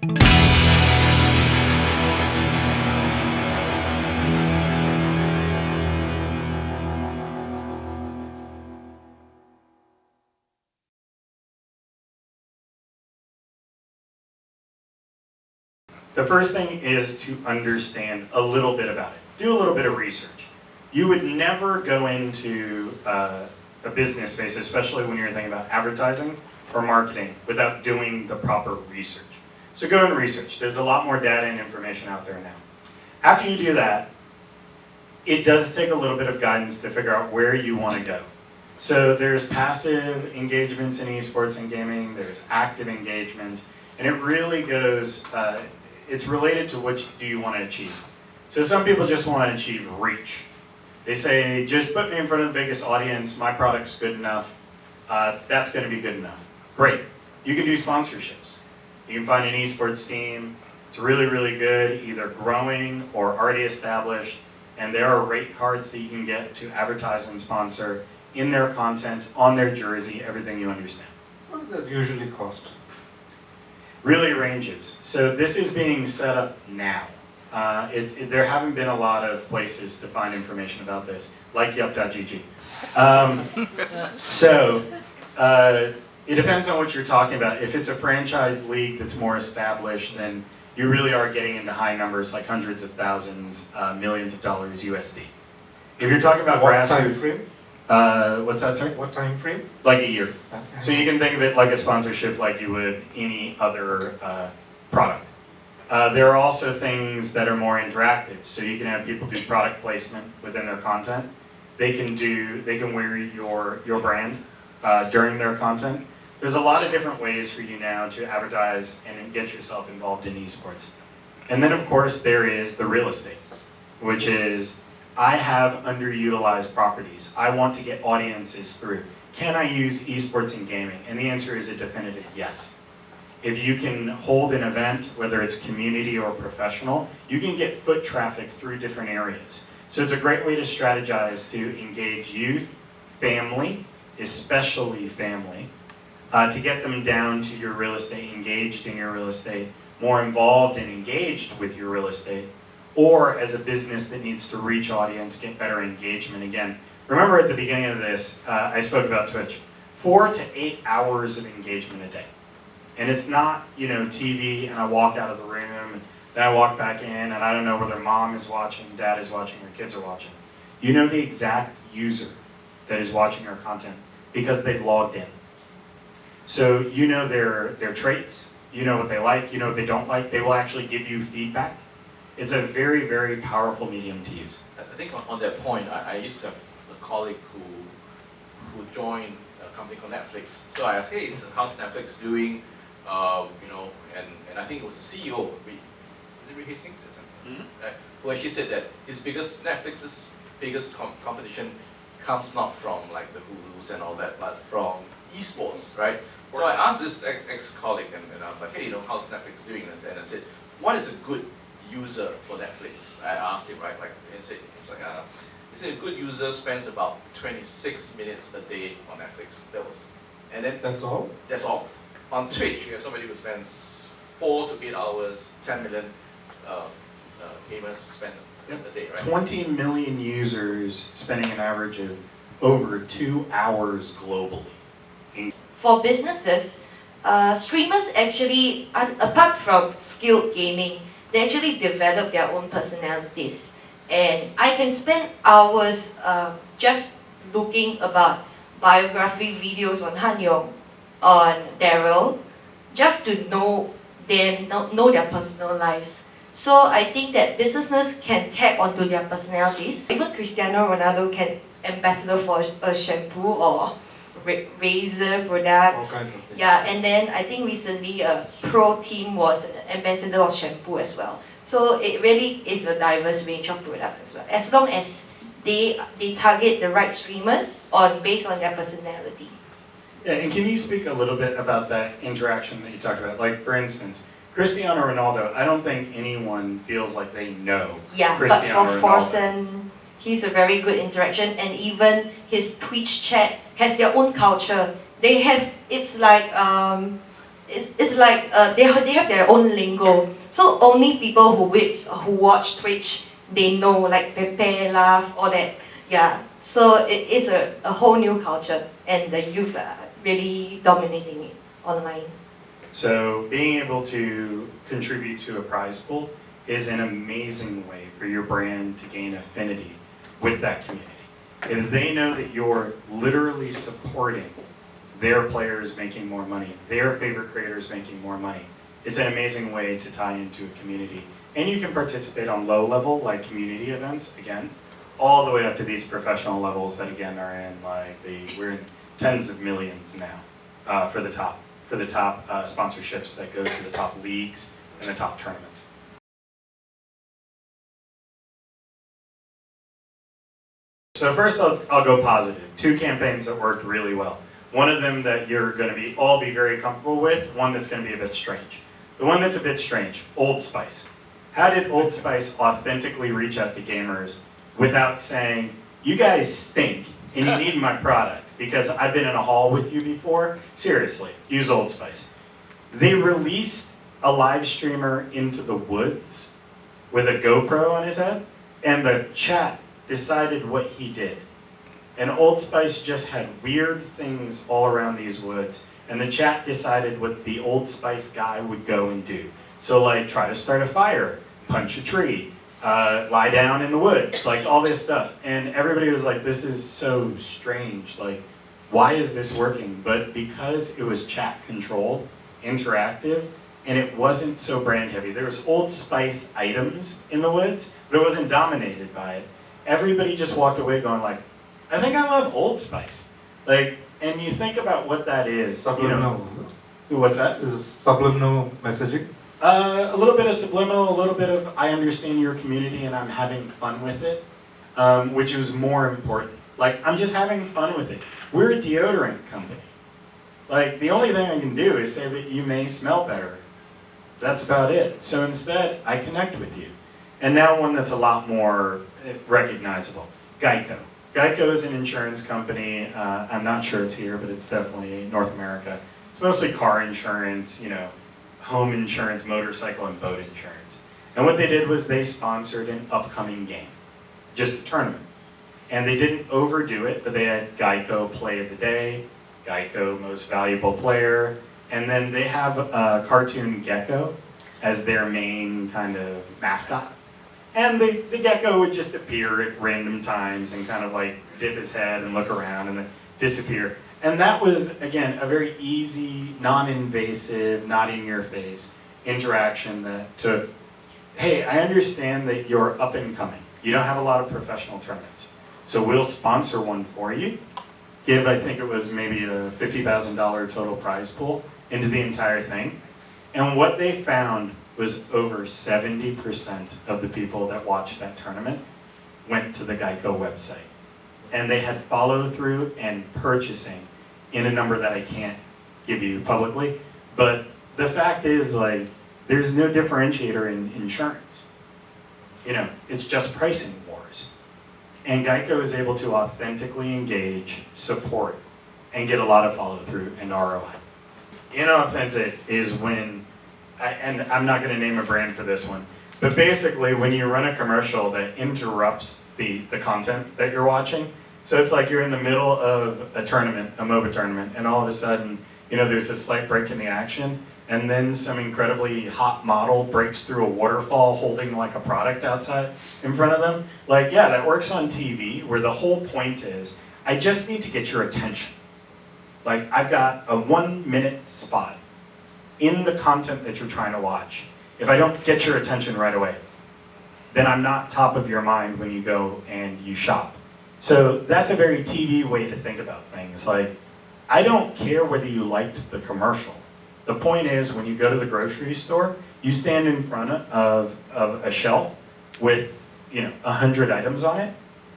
The first thing is to understand a little bit about it. Do a little bit of research. You would never go into a business space, especially when you're thinking about advertising or marketing, without doing the proper research. So go and research. There's a lot more data and information out there now. After you do that, it does take a little bit of guidance to figure out where you want to go. So there's passive engagements in esports and gaming, there's active engagements, and it really goes, it's related to which do you want to achieve. So some people just want to achieve reach. They say, just put me in front of the biggest audience, my product's good enough, that's going to be good enough. Great. You can do sponsorships. You can find an esports team, it's really, really good, either growing or already established, and there are rate cards that you can get to advertise and sponsor in their content, on their jersey, everything you understand. What does that usually cost? Really ranges. So this is being set up now. There haven't been a lot of places to find information about this, like yup.gg. It depends on what you're talking about. If it's a franchise league that's more established, then you really are getting into high numbers, like hundreds of thousands, millions of dollars USD. If you're talking about what time frame? What's that, sir? What time frame? Like a year. So you can think of it like a sponsorship like you would any other product. There are also things that are more interactive. So you can have people do product placement within their content. They can wear your brand during their content. There's a lot of different ways for you now to advertise and get yourself involved in esports. And then of course there is the real estate, which is I have underutilized properties. I want to get audiences through. Can I use esports in gaming? And the answer is a definitive yes. If you can hold an event, whether it's community or professional, you can get foot traffic through different areas. So it's a great way to strategize to engage youth, family, especially family, to get them down to your real estate, engaged in your real estate, more involved and engaged with your real estate, or as a business that needs to reach audience, get better engagement. Again, remember at the beginning of this, I spoke about Twitch. 4 to 8 hours of engagement a day. And it's not, TV and I walk out of the room, and then I walk back in and I don't know whether mom is watching, dad is watching, or kids are watching. You know the exact user that is watching our content because they've logged in. So you know their traits, you know what they like, you know what they don't like. They will actually give you feedback. It's a very, very powerful medium to use. I think on that point, I used to have a colleague who joined a company called Netflix. So I asked, hey, how's Netflix doing? And I think it was the CEO, was it Reed Hastings or something? Who actually said that Netflix's biggest competition comes not from like the Hulus and all that, but from esports, right? So I asked this ex-colleague and I was like, hey, how's Netflix doing this? And I said, what is a good user for Netflix? I asked him, right, and said, he said a good user spends about 26 minutes a day on Netflix. That's all? That's all. On Twitch, you have somebody who spends 4 to 8 hours, 10 million gamers spend a day, right? 20 million users spending an average of over 2 hours globally. For businesses, streamers actually, apart from skilled gaming, they actually develop their own personalities. And I can spend hours just looking about biography videos on Han Yong, on Daryl, just to know them, know their personal lives. So I think that businesses can tap onto their personalities. Even Cristiano Ronaldo can ambassador for a shampoo or razor products. All kinds of things. Yeah, and then I think recently a pro team was an ambassador of shampoo as well. So it really is a diverse range of products as well. As long as they target the right streamers based on their personality. Yeah, and can you speak a little bit about that interaction that you talked about? Like, for instance, Cristiano Ronaldo, I don't think anyone feels like they know Cristiano but for Forsen, he's a very good interaction, and even his Twitch chat has their own culture. They have, it's like it's like they have their own lingo. So only people who watch Twitch, they know like Pepe, Laugh, all that. Yeah. So it is a whole new culture, and the youths are really dominating it online. So being able to contribute to a prize pool is an amazing way for your brand to gain affinity with that community. If they know that you're literally supporting their players making more money, their favorite creators making more money, it's an amazing way to tie into a community. And you can participate on low level, like community events, again, all the way up to these professional levels that again are in like we're in tens of millions now for the top sponsorships that go to the top leagues and the top tournaments. So first I'll go positive. 2 campaigns that worked really well. One of them that you're going to all be very comfortable with, one that's going to be a bit strange. The one that's a bit strange, Old Spice. How did Old Spice authentically reach out to gamers without saying, you guys stink and you need my product because I've been in a hall with you before? Seriously, use Old Spice. They released a live streamer into the woods with a GoPro on his head, and the chat decided what he did. And Old Spice just had weird things all around these woods, and the chat decided what the Old Spice guy would go and do. So like try to start a fire, punch a tree, lie down in the woods, like all this stuff. And everybody was like, this is so strange, like why is this working? But because it was chat controlled, interactive, and it wasn't so brand heavy. There was Old Spice items in the woods, but it wasn't dominated by it. Everybody just walked away going like, I think I love Old Spice. Like, and you think about what that is. Subliminal. What's that? Is subliminal messaging? A little bit of subliminal, a little bit of I understand your community and I'm having fun with it, which is more important. Like, I'm just having fun with it. We're a deodorant company. Like, the only thing I can do is say that you may smell better. That's about it. So instead, I connect with you. And now one that's a lot more recognizable, Geico. Geico is an insurance company. I'm not sure it's here, but it's definitely North America. It's mostly car insurance, home insurance, motorcycle and boat insurance. And what they did was they sponsored an upcoming game, just a tournament. And they didn't overdo it, but they had Geico Play of the Day, Geico Most Valuable Player, and then they have a cartoon gecko as their main kind of mascot. And the gecko would just appear at random times and kind of like dip his head and look around and then disappear. And that was, again, a very easy, non-invasive, not in your face interaction that took, hey, I understand that you're up and coming. You don't have a lot of professional tournaments. So we'll sponsor one for you. Give, I think it was maybe a $50,000 total prize pool into the entire thing. And what they found was over 70% of the people that watched that tournament went to the Geico website. And they had follow through and purchasing in a number that I can't give you publicly. But the fact is, like, there's no differentiator in insurance. It's just pricing wars. And Geico is able to authentically engage, support, and get a lot of follow through and ROI. Inauthentic is when, and I'm not going to name a brand for this one, but basically when you run a commercial that interrupts the content that you're watching. So it's like you're in the middle of a tournament, a MOBA tournament, and all of a sudden, there's a slight break in the action, and then some incredibly hot model breaks through a waterfall holding like a product outside in front of them. Like, yeah, that works on TV, where the whole point is, I just need to get your attention. Like, I've got a 1-minute spot in the content that you're trying to watch. If I don't get your attention right away, then I'm not top of your mind when you go and you shop. So that's a very TV way to think about things. Like, I don't care whether you liked the commercial. The point is, when you go to the grocery store, you stand in front of a shelf with 100 items on it.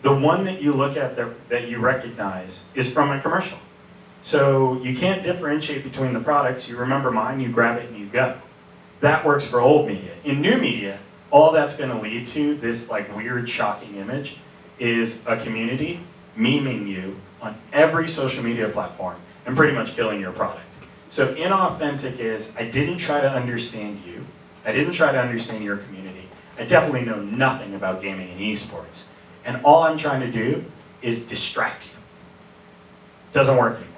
The one that you look at that you recognize is from a commercial. So you can't differentiate between the products. You remember mine, you grab it and you go. That works for old media. In new media, all that's going to lead to, this like weird, shocking image, is a community memeing you on every social media platform and pretty much killing your product. So inauthentic is, I didn't try to understand you. I didn't try to understand your community. I definitely know nothing about gaming and esports. And all I'm trying to do is distract you. Doesn't work anymore.